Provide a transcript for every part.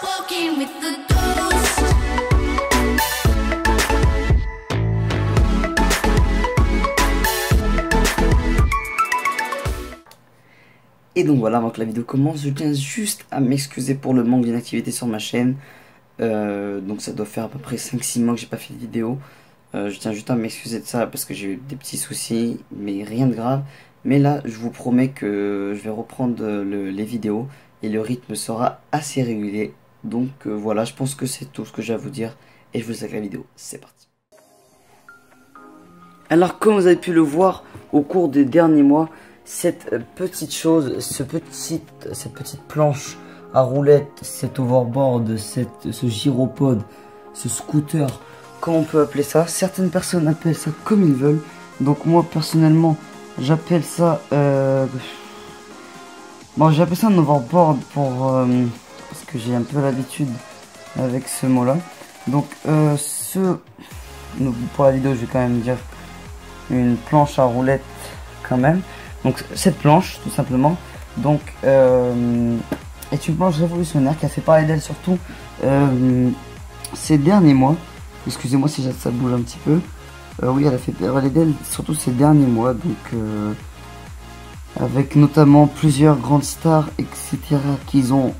walking with the ghost. Et donc voilà, avant que la vidéo commence, je tiens juste à m'excuser pour le manque d'inactivité sur ma chaîne. Donc ça doit faire à peu près 5-6 mois que j'ai pas fait de vidéo. Je tiens juste à m'excuser de ça parce que j'ai eu des petits soucis, mais rien de grave. Mais là, je vous promets que je vais reprendre les vidéos et le rythme sera assez régulier. Donc voilà, je pense que c'est tout ce que j'ai à vous dire et je vous laisse avec la vidéo. C'est parti. Alors comme vous avez pu le voir au cours des derniers mois, cette petite chose, cette petite planche à roulettes, cet overboard, ce gyropode, ce scooter, comment on peut appeler ça? Certaines personnes appellent ça comme ils veulent. Donc moi personnellement, j'appelle ça... Bon, j'appelle ça un overboard parce que j'ai un peu l'habitude avec ce mot-là. Donc pour la vidéo, je vais quand même dire une planche à roulettes quand même. Donc cette planche tout simplement donc est une planche révolutionnaire qui a fait parler d'elle surtout ces derniers mois. Excusez-moi si ça bouge un petit peu. Oui, elle a fait parler d'elle surtout ces derniers mois, donc avec notamment plusieurs grandes stars etc qui sont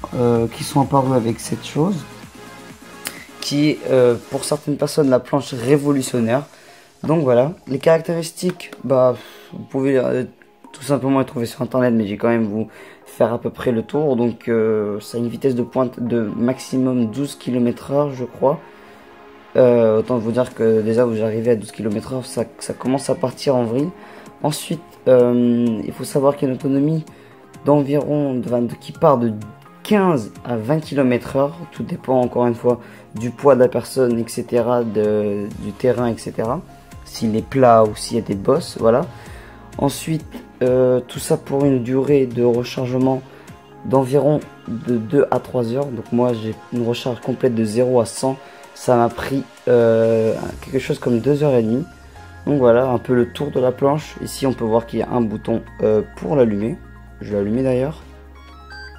apparues avec cette chose qui est pour certaines personnes la planche révolutionnaire. Donc voilà, les caractéristiques, bah vous pouvez tout simplement les trouver sur internet, mais j'ai quand même vous faire à peu près le tour. Donc ça a une vitesse de pointe de maximum 12 km/h je crois. Autant vous dire que déjà vous arrivez à 12 km/h, ça commence à partir en vrille. Ensuite il faut savoir qu'il y a une autonomie d'environ qui part de 15 à 20 km/h. Tout dépend encore une fois du poids de la personne, etc., du terrain, etc. S'il est plat ou s'il y a des bosses, voilà. Ensuite, tout ça pour une durée de rechargement d'environ de 2 à 3 heures. Donc moi, j'ai une recharge complète de 0 à 100. Ça m'a pris quelque chose comme 2h30. Donc voilà, un peu le tour de la planche. Ici, on peut voir qu'il y a un bouton pour l'allumer. Je vais l'allumer d'ailleurs.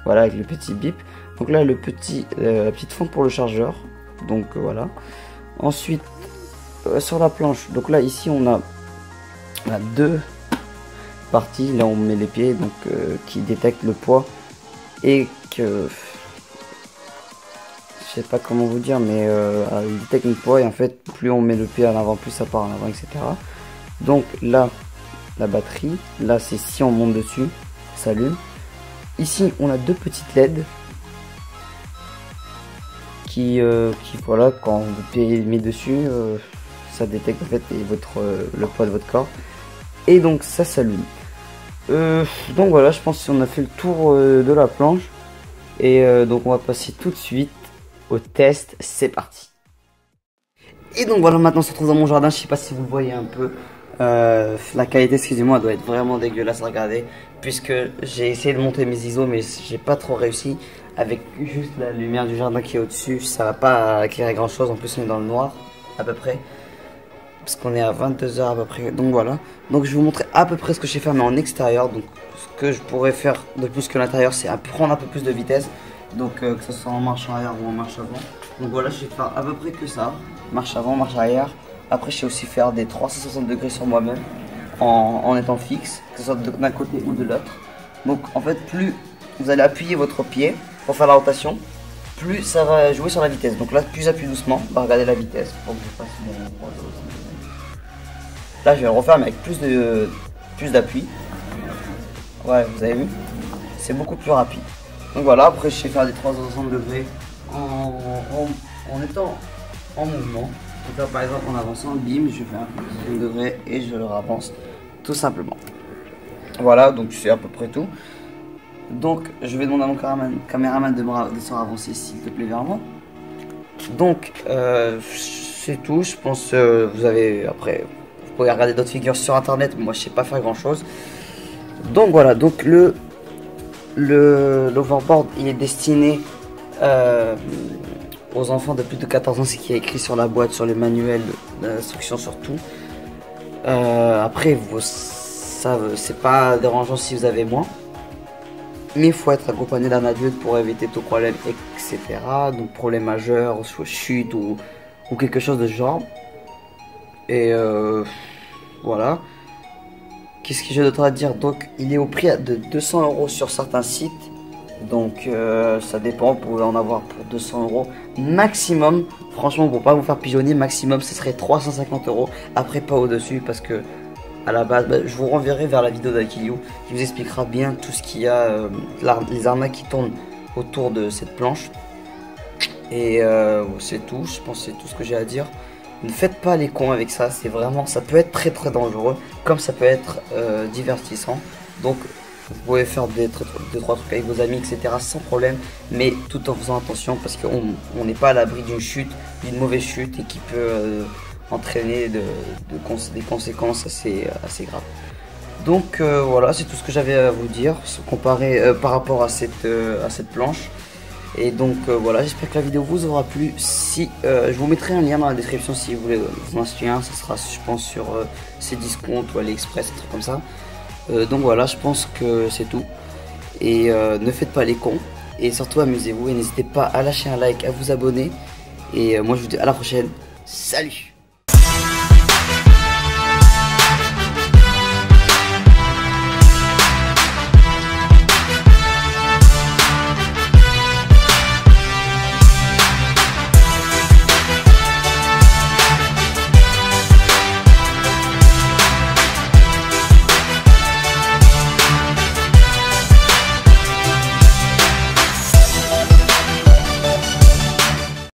Voilà, avec le petit bip. Donc là, la petite fente pour le chargeur. Donc voilà. Ensuite, sur la planche, donc là, ici, on a deux parties. Là, on met les pieds, donc qui détectent le poids et que je sais pas comment vous dire, mais il détecte le poids et en fait, plus on met le pied à l'avant, plus ça part en avant, etc. Donc là, la batterie. Là, c'est si on monte dessus, ça s'allume. Ici, on a deux petites LED qui voilà, quand vous pied met dessus, ça détecte en fait le poids de votre corps et donc ça s'allume. Donc voilà, je pense qu'on a fait le tour de la planche et donc on va passer tout de suite au test. C'est parti. Et donc voilà, maintenant on se retrouve dans mon jardin. Je sais pas si vous voyez un peu la qualité, excusez-moi, doit être vraiment dégueulasse à regarder puisque j'ai essayé de monter mes ISO mais j'ai pas trop réussi. Avec juste la lumière du jardin qui est au-dessus, ça va pas éclairer grand chose. En plus on est dans le noir à peu près, parce qu'on est à 22 h à peu près. Donc voilà, donc je vais vous montrer à peu près ce que je sais faire mais en extérieur. Donc ce que je pourrais faire de plus que l'intérieur, c'est prendre un peu plus de vitesse. Donc que ce soit en marche arrière ou en marche avant. Donc voilà, je vais faire à peu près que ça, marche avant, marche arrière. Après je sais aussi faire des 360 degrés sur moi-même en étant fixe, que ce soit d'un côté ou de l'autre. Donc en fait, plus vous allez appuyer votre pied pour faire la rotation, plus ça va jouer sur la vitesse. Donc là, plus j'appuie doucement, on va regarder la vitesse pour que je fasse mon... Là je vais le refaire mais avec plus d'appui. Ouais, vous avez vu, c'est beaucoup plus rapide. Donc voilà, après je sais faire des 360 degrés en étant en mouvement. Donc là par exemple en avançant, bim, je fais un degré et je le avance tout simplement. Voilà, donc c'est à peu près tout. Donc je vais demander à mon caméraman de me descendre avancer s'il te plaît vers moi. Donc c'est tout, je pense vous avez après vous pouvez regarder d'autres figures sur internet, mais moi je sais pas faire grand chose. Donc voilà, donc l'overboard il est destiné aux enfants de plus de 14 ans, c'est qui est écrit sur la boîte, sur les manuels d'instruction surtout. Après ça c'est pas dérangeant si vous avez moins. mais il faut être accompagné d'un adulte pour éviter tout problème, etc. Donc problème majeur, soit chute ou quelque chose de ce genre. Et voilà. Qu'est-ce que j'ai d'autre à dire? Donc il est au prix de 200 € sur certains sites. Donc ça dépend, vous pouvez en avoir pour 200 € maximum. Franchement, pour pas vous faire pigeonner, maximum ce serait 350 €. Après pas au-dessus parce que à la base, je vous renverrai vers la vidéo d'Akiliu qui vous expliquera bien tout ce qu'il y a, les arnaques qui tournent autour de cette planche. Et c'est tout, je pense que c'est tout ce que j'ai à dire. Ne faites pas les cons avec ça, c'est vraiment, ça peut être très très dangereux, comme ça peut être divertissant. Donc vous pouvez faire deux trois trucs avec vos amis, etc. sans problème, mais tout en faisant attention parce qu'on n'est pas à l'abri d'une chute, d'une mauvaise chute et qui peut entraîner des conséquences assez graves. Donc voilà, c'est tout ce que j'avais à vous dire, comparé par rapport à cette planche. Et donc voilà, j'espère que la vidéo vous aura plu. Si je vous mettrai un lien dans la description si vous voulez vous en acheter un, ça sera je pense sur Cdiscount ou AliExpress, un truc comme ça. Donc voilà, je pense que c'est tout. Et ne faites pas les cons. Et surtout amusez-vous et n'hésitez pas à lâcher un like, à vous abonner. Et moi je vous dis à la prochaine. Salut!